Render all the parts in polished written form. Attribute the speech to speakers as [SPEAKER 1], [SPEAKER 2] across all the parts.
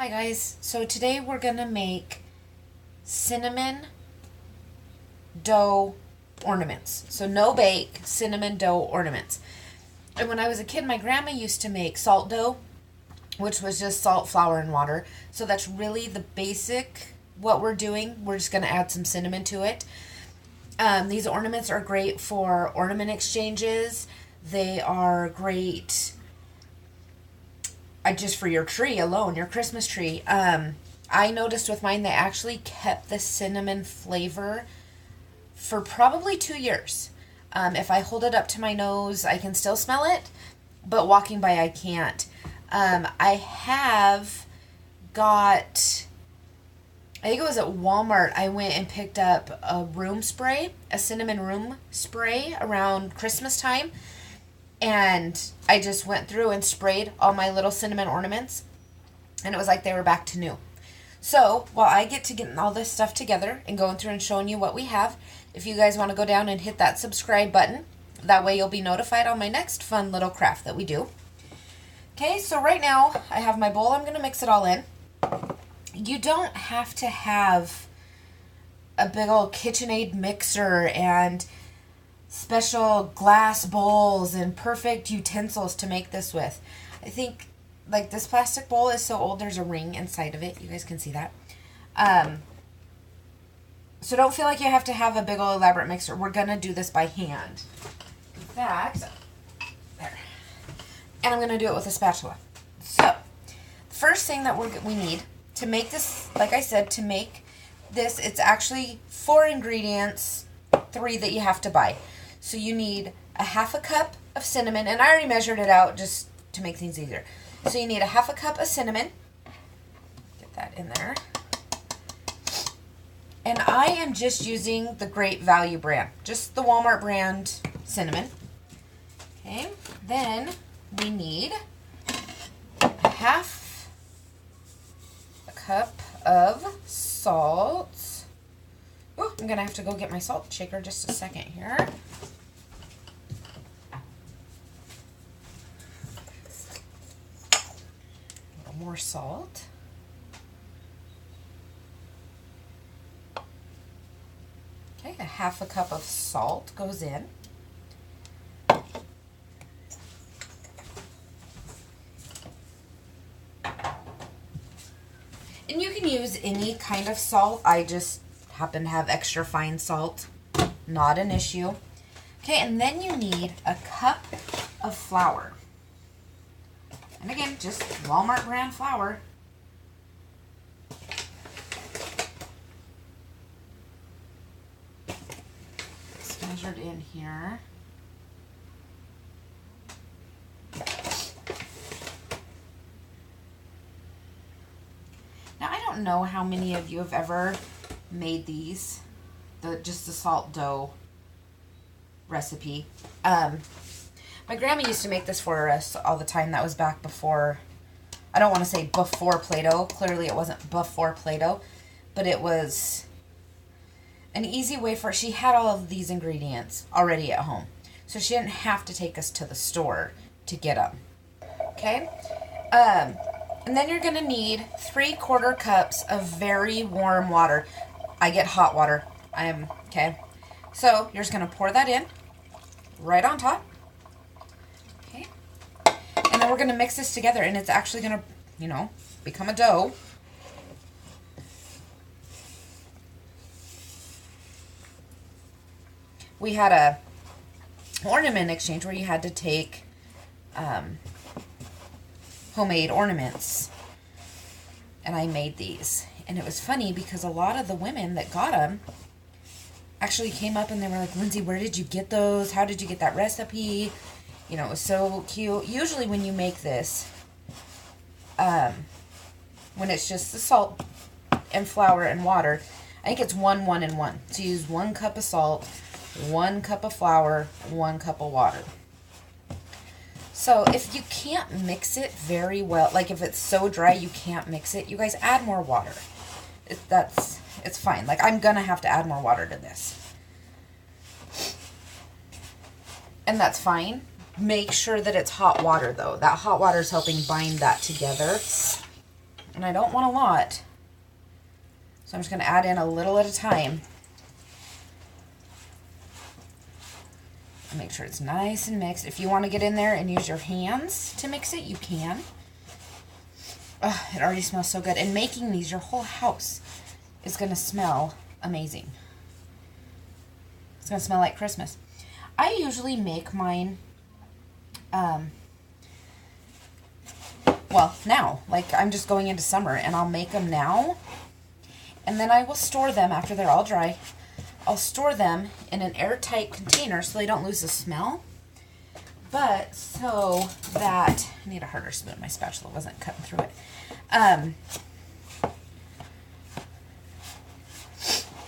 [SPEAKER 1] Hi guys, so today we're gonna make cinnamon dough ornaments. So no bake, cinnamon dough ornaments. And when I was a kid, my grandma used to make salt dough, which was just salt, flour, and water. So that's really the basic what we're doing. We're just gonna add some cinnamon to it. These ornaments are great for ornament exchanges. They are great just for your tree alone, your Christmas tree. I noticed with mine, they actually kept the cinnamon flavor for probably 2 years. If I hold it up to my nose, I can still smell it, but walking by, I can't. I have got, I think it was at Walmart, I went and picked up a room spray, a cinnamon room spray around Christmas time. And I just went through and sprayed all my little cinnamon ornaments. And it was like they were back to new. So while I get to getting all this stuff together and going through and showing you what we have, if you guys want to go down and hit that subscribe button, that way you'll be notified on my next fun little craft that we do. Okay, so right now I have my bowl. I'm going to mix it all in. You don't have to have a big old KitchenAid mixer and special glass bowls and perfect utensils to make this with. I think like this plastic bowl is so old, there's a ring inside of it. You guys can see that. So don't feel like you have to have a big old elaborate mixer. We're gonna do this by hand. In fact, there. And I'm gonna do it with a spatula. So the first thing that we need to make this, like I said, to make this, it's actually 4 ingredients, 3 that you have to buy. So you need a half a cup of cinnamon, and I already measured it out just to make things easier. So you need a half a cup of cinnamon. Get that in there. And I am just using the Great Value brand, just the Walmart brand cinnamon. Okay, then we need half a cup of salt. Oh, I'm gonna have to go get my salt shaker just a second here. A little more salt. Okay, a half a cup of salt goes in. And you can use any kind of salt. I just happen to have extra fine salt. Not an issue. Okay, and then you need a cup of flour. And again, just Walmart brand flour. It's measured in here. Now, I don't know how many of you have ever made these, just the salt dough recipe. My grandma used to make this for us all the time. That was back before, I don't want to say before Play-Doh. Clearly it wasn't before Play-Doh, but it was an easy way for, she had all of these ingredients already at home. So she didn't have to take us to the store to get them. Okay? And then you're going to need 3/4 cups of very warm water. I get hot water. Okay. So you're just going to pour that in right on top. Okay. And then we're going to mix this together, and it's actually going to, become a dough. We had a ornament exchange where you had to take homemade ornaments, and I made these. And it was funny because a lot of the women that got them actually came up and they were like, Lindsay, where did you get those? How did you get that recipe? It was so cute. Usually when you make this, when it's just the salt and flour and water, I think it's 1, 1, and 1. So you use 1 cup of salt, 1 cup of flour, 1 cup of water. So if you can't mix it very well, like if it's so dry you can't mix it, you guys add more water. It's fine. Like I'm gonna have to add more water to this. And that's fine. Make sure that it's hot water though. That hot water is helping bind that together. And I don't want a lot. So I'm just going to add in a little at a time. And make sure it's nice and mixed. If you want to get in there and use your hands to mix it, you can. Oh, it already smells so good. And making these, your whole house is going to smell amazing. It's going to smell like Christmas. I usually make mine, well, now. Like, I'm just going into summer, and I'll make them now. And then I will store them after they're all dry. I'll store them in an airtight container so they don't lose the smell. But so that, I need a harder spoon. My spatula wasn't cutting through it.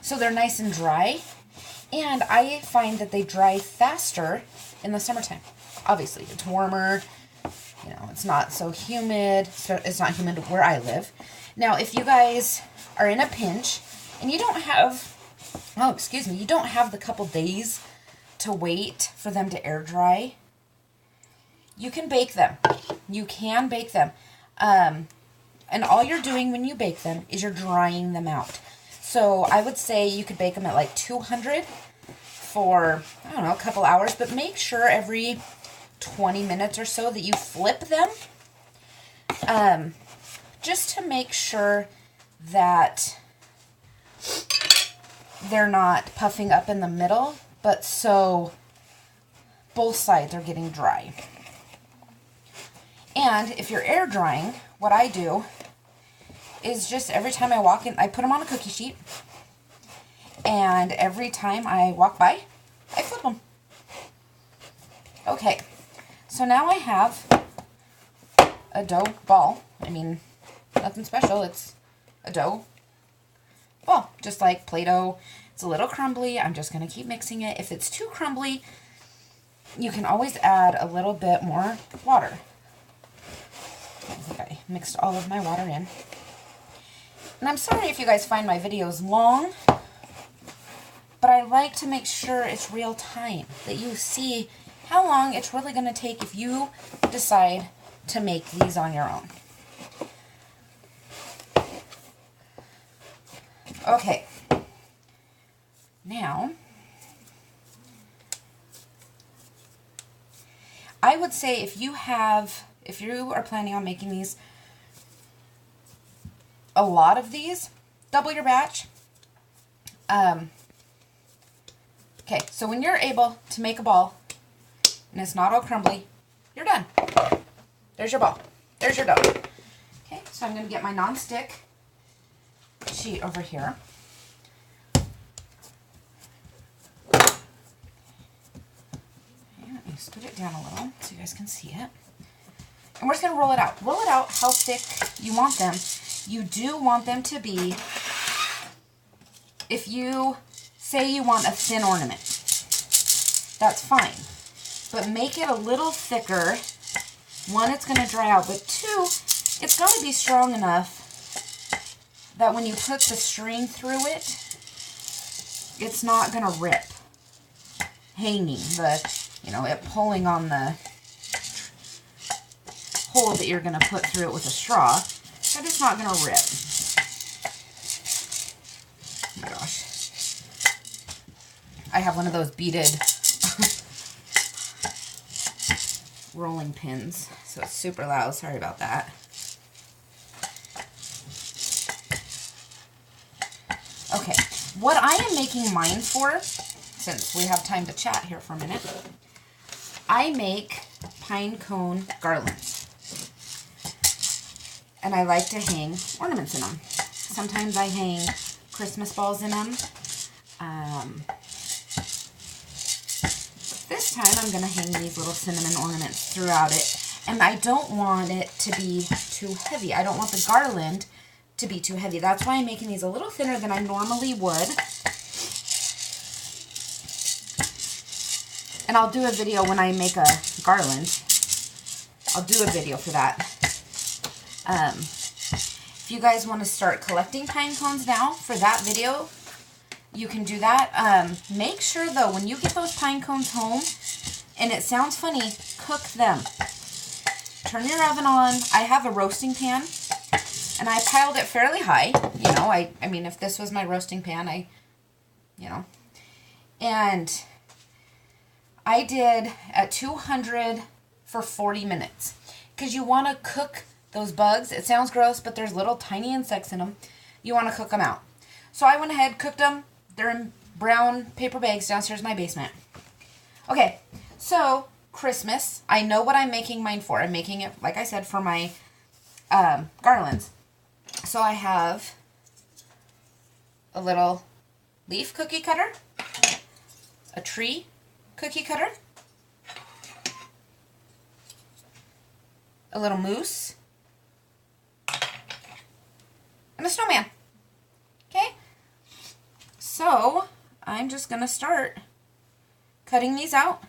[SPEAKER 1] So they're nice and dry. And I find that they dry faster in the summertime. Obviously, it's warmer. You know, it's not so humid. It's not humid where I live. Now, if you guys are in a pinch and you don't have, you don't have the couple days to wait for them to air dry, you can bake them. You can bake them. And all you're doing when you bake them is you're drying them out. So I would say you could bake them at like 200 for, I don't know, a couple hours, but make sure every 20 minutes or so that you flip them, just to make sure that they're not puffing up in the middle, but so both sides are getting dry. And if you're air drying, what I do is just every time I walk in, I put them on a cookie sheet, and every time I walk by, I flip them. Okay, so now I have a dough ball. I mean, nothing special, it's a dough ball, just like Play-Doh. It's a little crumbly. I'm just going to keep mixing it. If it's too crumbly, you can always add a little bit more water. I think I mixed all of my water in. And I'm sorry if you guys find my videos long, but I like to make sure it's real time, that you see how long it's really going to take if you decide to make these on your own. Okay, now, I would say if you are planning on making these, a lot of these, double your batch. Okay, so when you're able to make a ball and it's not all crumbly, you're done. There's your ball. There's your dough. Okay, so I'm going to get my non-stick sheet over here. Okay, let me scoot it down a little so you guys can see it. And we're just going to roll it out. Roll it out how thick you want them. You do want them to be, if you say you want a thin ornament, that's fine. But make it a little thicker. One, it's going to dry out, but two, it's got to be strong enough that when you put the string through it, it's not going to rip. Hanging, it pulling on the hole that you're going to put through it with a straw, but it's not going to rip. Oh my gosh. I have one of those beaded rolling pins, so it's super loud. Sorry about that. Okay, what I am making mine for, since we have time to chat here for a minute, I make pine cone garlands. And I like to hang ornaments in them. Sometimes I hang Christmas balls in them. This time I'm going to hang these little cinnamon ornaments throughout it. And I don't want it to be too heavy. I don't want the garland to be too heavy. That's why I'm making these a little thinner than I normally would. And I'll do a video when I make a garland. I'll do a video for that. If you guys want to start collecting pine cones now for that video, you can do that. Make sure though, when you get those pine cones home, and it sounds funny, cook them. Turn your oven on. I have a roasting pan, And I piled it fairly high. You know, I mean, if this was my roasting pan, you know. And I did at 200 for 40 minutes. Because you want to cook those bugs. It sounds gross, but there's little tiny insects in them. You want to cook them out. So I went ahead, cooked them. They're in brown paper bags downstairs in my basement. Okay, so Christmas. I know what I'm making mine for. I'm making it, like I said, for my garlands. So I have a little leaf cookie cutter, a tree cookie cutter, a little moose, and a snowman. Okay? So I'm just going to start cutting these out.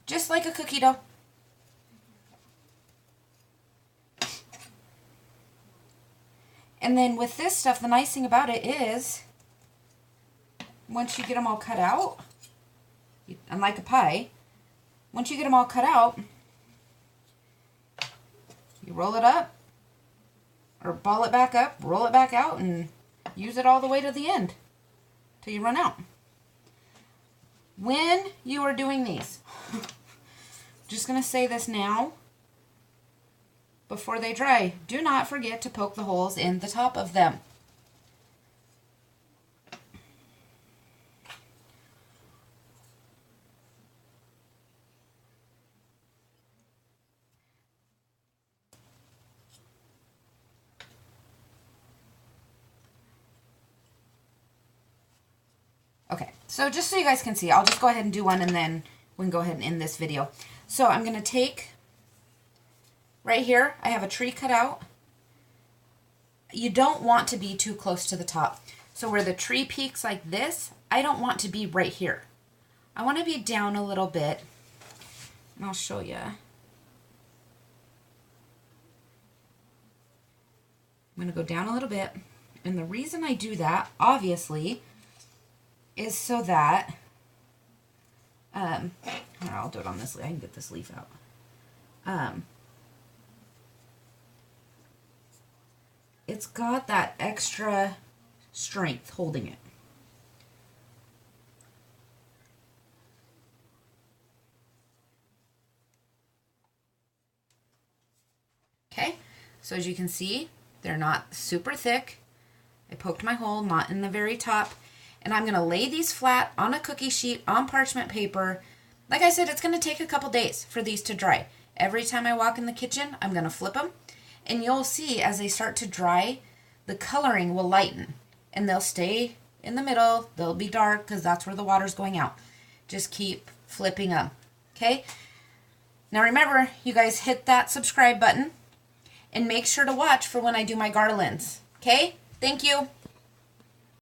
[SPEAKER 1] Just like a cookie dough. And then with this stuff, the nice thing about it is, once you get them all cut out, unlike a pie, once you get them all cut out, you roll it up, or ball it back up, roll it back out, and use it all the way to the end, till you run out. When you are doing these, just going to say this now, before they dry, do not forget to poke the holes in the top of them. Okay, so just so you guys can see, I'll just go ahead and do one and then we can go ahead and end this video. So I'm going to take, right here, I have a tree cut out. You don't want to be too close to the top. So where the tree peaks like this, I don't want to be right here. I want to be down a little bit, and I'll show you. I'm going to go down a little bit, and the reason I do that, obviously, is so that, I'll do it on this leaf. I can get this leaf out. It's got that extra strength holding it. Okay, so as you can see, they're not super thick. I poked my hole, not in the very top. And I'm going to lay these flat on a cookie sheet on parchment paper. Like I said, it's going to take a couple days for these to dry. Every time I walk in the kitchen, I'm going to flip them. And you'll see as they start to dry, the coloring will lighten. And they'll stay in the middle. They'll be dark because that's where the water's going out. Just keep flipping them. Okay? Now remember, you guys hit that subscribe button. And make sure to watch for when I do my garlands. Okay? Thank you.